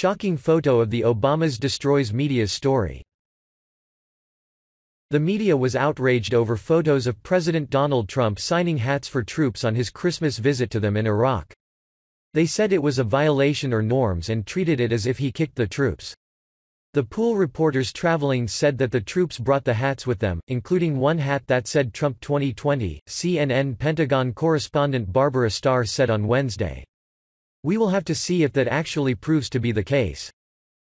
Shocking photo of the Obamas destroys media's story. The media was outraged over photos of President Donald Trump signing hats for troops on his Christmas visit to them in Iraq. They said it was a violation or norms and treated it as if he kicked the troops. The pool reporters traveling said that the troops brought the hats with them, including one hat that said Trump 2020, CNN Pentagon correspondent Barbara Starr said on Wednesday. "We will have to see if that actually proves to be the case.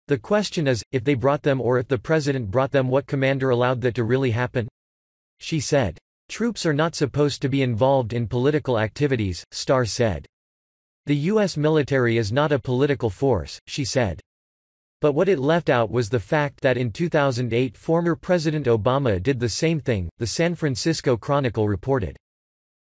The question is, if they brought them or if the president brought them, what commander allowed that to really happen?" she said. "Troops are not supposed to be involved in political activities," Starr said. "The U.S. military is not a political force," she said. But what it left out was the fact that in 2008 former President Obama did the same thing, the San Francisco Chronicle reported.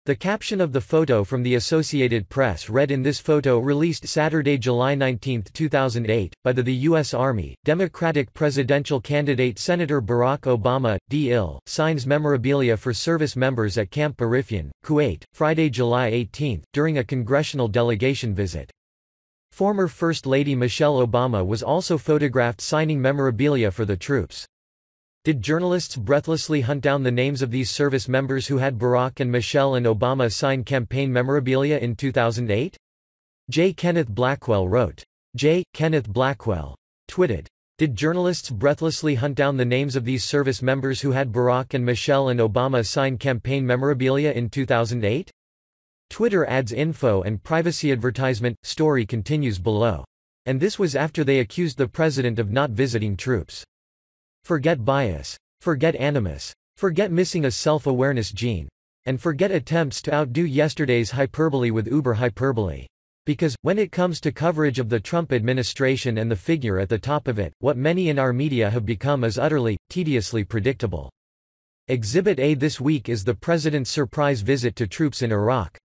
The caption of the photo from the Associated Press read, "In this photo released Saturday, July 19, 2008, by the U.S. Army, Democratic presidential candidate Senator Barack Obama, D.I.L., signs memorabilia for service members at Camp Barifyan, Kuwait, Friday, July 18, during a congressional delegation visit." Former First Lady Michelle Obama was also photographed signing memorabilia for the troops. Did journalists breathlessly hunt down the names of these service members who had Barack and Michelle and Obama sign campaign memorabilia in 2008? J. Kenneth Blackwell wrote. J. Kenneth Blackwell tweeted. Did journalists breathlessly hunt down the names of these service members who had Barack and Michelle and Obama sign campaign memorabilia in 2008? Twitter adds info and privacy advertisement, story continues below. And this was after they accused the president of not visiting troops. Forget bias. Forget animus. Forget missing a self-awareness gene. And forget attempts to outdo yesterday's hyperbole with uber hyperbole. Because, when it comes to coverage of the Trump administration and the figure at the top of it, what many in our media have become is utterly, tediously predictable. Exhibit A this week is the president's surprise visit to troops in Iraq.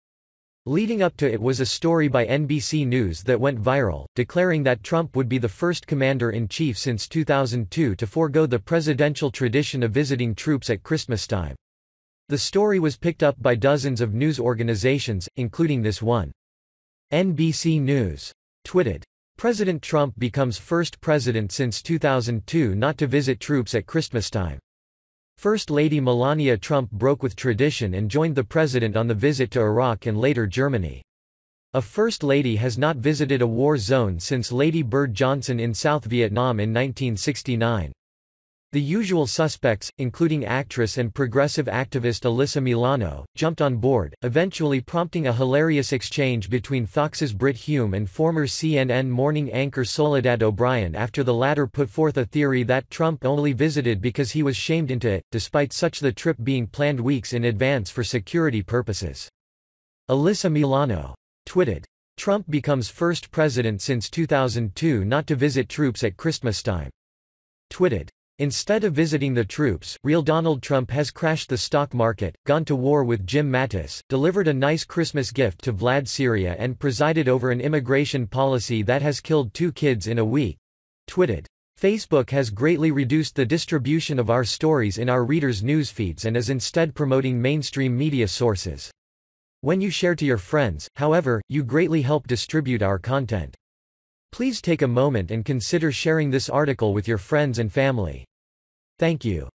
Leading up to it was a story by NBC News that went viral, declaring that Trump would be the first commander-in-chief since 2002 to forego the presidential tradition of visiting troops at Christmastime. The story was picked up by dozens of news organizations, including this one. NBC News tweeted, "President Trump becomes first president since 2002 not to visit troops at Christmastime." First Lady Melania Trump broke with tradition and joined the president on the visit to Iraq and later Germany. A First Lady has not visited a war zone since Lady Bird Johnson in South Vietnam in 1969. The usual suspects, including actress and progressive activist Alyssa Milano, jumped on board, eventually prompting a hilarious exchange between Fox's Brit Hume and former CNN morning anchor Soledad O'Brien after the latter put forth a theory that Trump only visited because he was shamed into it, despite such the trip being planned weeks in advance for security purposes. Alyssa Milano tweeted, "Trump becomes first president since 2002 not to visit troops at Christmastime." Tweeted, "Instead of visiting the troops, real Donald Trump has crashed the stock market, gone to war with Jim Mattis, delivered a nice Christmas gift to Vlad Syria and presided over an immigration policy that has killed 2 kids in a week." Tweeted, "Facebook has greatly reduced the distribution of our stories in our readers' newsfeeds and is instead promoting mainstream media sources. When you share to your friends, however, you greatly help distribute our content. Please take a moment and consider sharing this article with your friends and family. Thank you."